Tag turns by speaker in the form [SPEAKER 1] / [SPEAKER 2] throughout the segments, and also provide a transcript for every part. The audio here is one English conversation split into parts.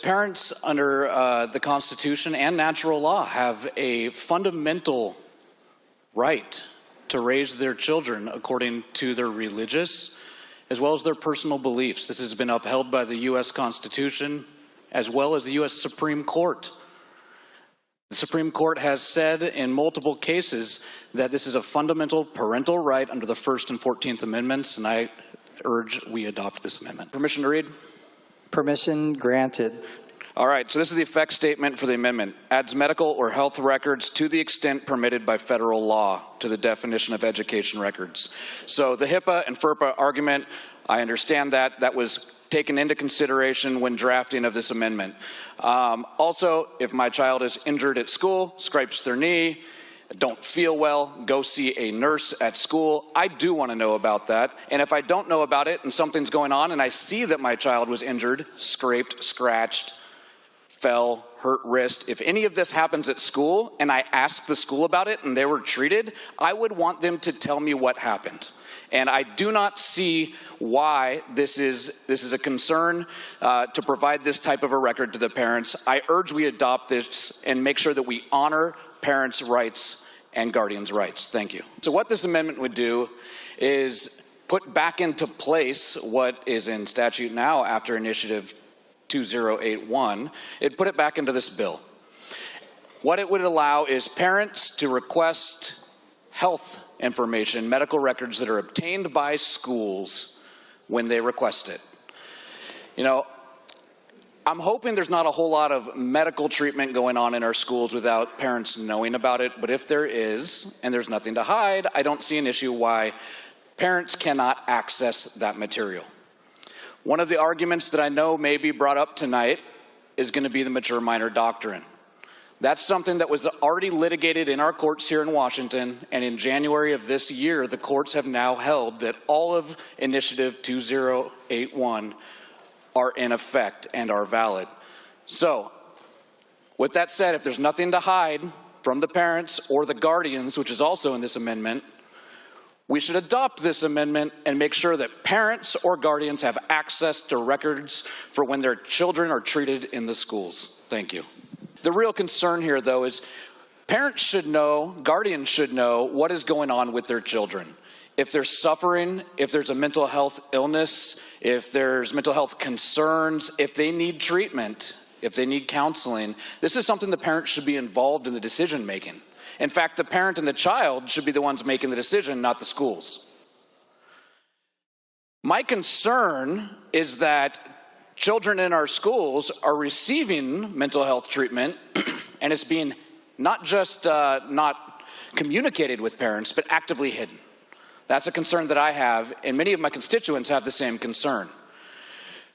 [SPEAKER 1] parents under the Constitution and natural law have a fundamental right to raise their children according to their religious as well as their personal beliefs. This has been upheld by the U.S. Constitution as well as the U.S. Supreme Court. The Supreme Court has said in multiple cases that this is a fundamental parental right under the First and 14th Amendments, and I urge we adopt this amendment. Permission to read?
[SPEAKER 2] Permission granted.
[SPEAKER 1] All right, so this is the effect statement for the amendment. Adds medical or health records to the extent permitted by federal law to the definition of education records. So the HIPAA and FERPA argument, I understand that. That was taken into consideration when drafting of this amendment. Also, if my child is injured at school, scrapes their knee, don't feel well, go see a nurse at school, I do want to know about that. And if I don't know about it and something's going on and I see that my child was injured, scraped, scratched, fell, hurt wrist, if any of this happens at school and I ask the school about it and they were treated, I would want them to tell me what happened. And I do not see why this is a concern to provide this type of a record to the parents. I urge we adopt this and make sure that we honor parents' rights and guardians' rights. Thank you. So what this amendment would do is put back into place what is in statute now after Initiative 2081. It put it back into this bill. What it would allow is parents to request health information, medical records that are obtained by schools when they request it. You know, I'm hoping there's not a whole lot of medical treatment going on in our schools without parents knowing about it, but if there is, and there's nothing to hide, I don't see an issue why parents cannot access that material. One of the arguments that I know may be brought up tonight is going to be the mature minor doctrine. That's something that was already litigated in our courts here in Washington, and in January of this year, the courts have now held that all of Initiative 2081 are in effect and are valid. So, with that said, if there's nothing to hide from the parents or the guardians, which is also in this amendment, we should adopt this amendment and make sure that parents or guardians have access to records for when their children are treated in the schools. Thank you. The real concern here, though, is parents should know, guardians should know what is going on with their children. If they're suffering, if there's a mental health illness, if there's mental health concerns, if they need treatment, if they need counseling, this is something the parents should be involved in the decision making. In fact, the parent and the child should be the ones making the decision, not the schools. My concern is that children in our schools are receiving mental health treatment and it's being not just not communicated with parents, but actively hidden. That's a concern that I have, and many of my constituents have the same concern.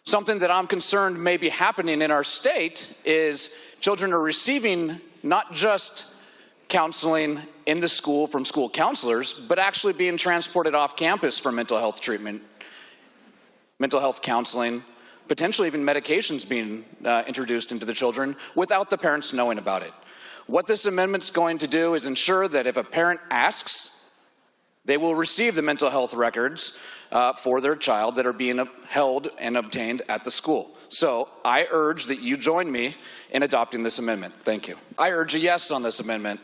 [SPEAKER 1] Something that I'm concerned may be happening in our state is children are receiving not just counseling in the school from school counselors, but actually being transported off campus for mental health treatment, mental health counseling, potentially even medications being introduced into the children without the parents knowing about it. What this amendment's going to do is ensure that if a parent asks, they will receive the mental health records for their child that are being held and obtained at the school. So I urge that you join me in adopting this amendment. Thank you. I urge a yes on this amendment.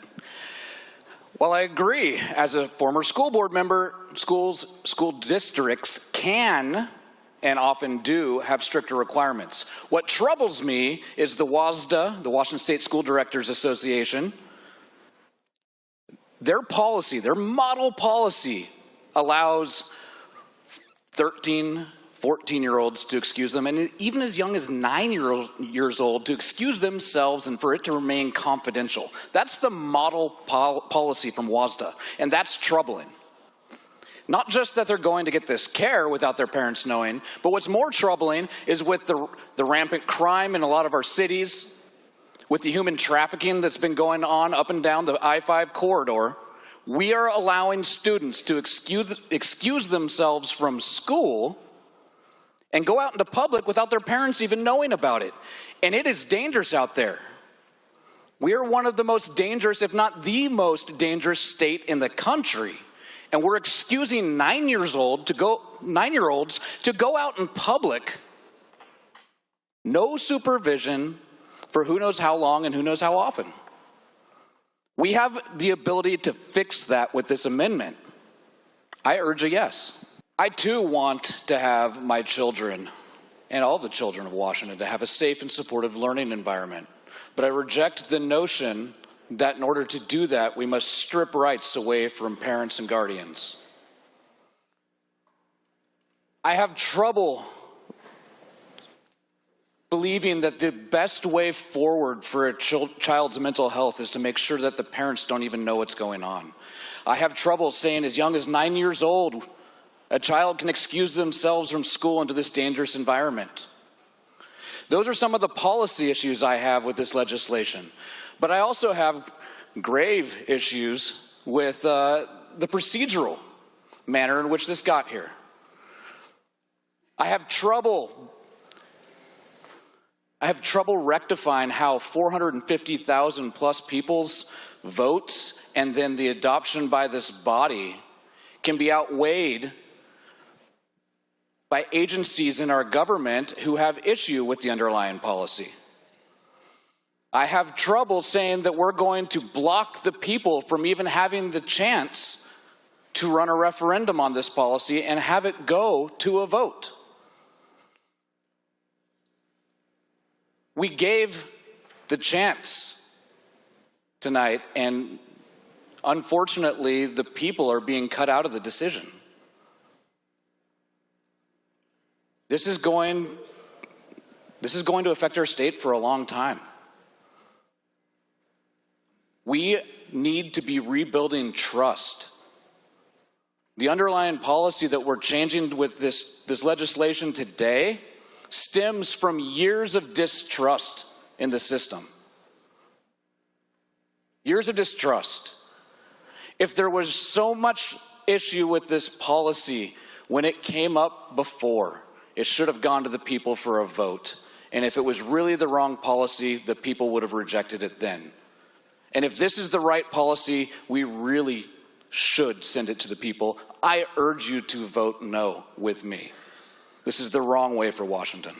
[SPEAKER 1] While I agree, as a former school board member, school districts can and often do have stricter requirements. What troubles me is the WASDA, the Washington State School Directors Association. Their policy, their model policy, allows 13, 14-year-olds to excuse them, and even as young as 9 years old to excuse themselves and for it to remain confidential. That's the model policy from WASDA, and that's troubling. Not just that they're going to get this care without their parents knowing, but what's more troubling is with the rampant crime in a lot of our cities, with the human trafficking that's been going on up and down the I-5 corridor, we are allowing students to excuse themselves from school and go out into public without their parents even knowing about it. And it is dangerous out there. We are one of the most dangerous, if not the most dangerous state in the country. And we're excusing 9-year-olds to go out in public No supervision for who knows how long and who knows how often. We have the ability to fix that with this amendment. I urge a yes. I too want to have my children and all the children of Washington to have a safe and supportive learning environment. But I reject the notion that in order to do that, we must strip rights away from parents and guardians. I have trouble believing that the best way forward for a child's mental health is to make sure that the parents don't even know what's going on. I have trouble saying as young as 9 years old, a child can excuse themselves from school into this dangerous environment. Those are some of the policy issues I have with this legislation. But I also have grave issues with the procedural manner in which this got here. I have trouble rectifying how 450,000 plus people's votes and then the adoption by this body can be outweighed by agencies in our government who have issue with the underlying policy. I have trouble saying that we're going to block the people from even having the chance to run a referendum on this policy and have it go to a vote. We gave the chance tonight, and unfortunately, the people are being cut out of the decision. This is going to affect our state for a long time. We need to be rebuilding trust. The underlying policy that we're changing with this legislation today stems from years of distrust in the system. Years of distrust. If there was so much issue with this policy when it came up before, it should have gone to the people for a vote. And if it was really the wrong policy, the people would have rejected it then. And if this is the right policy, we really should send it to the people. I urge you to vote no with me. This is the wrong way for Washington.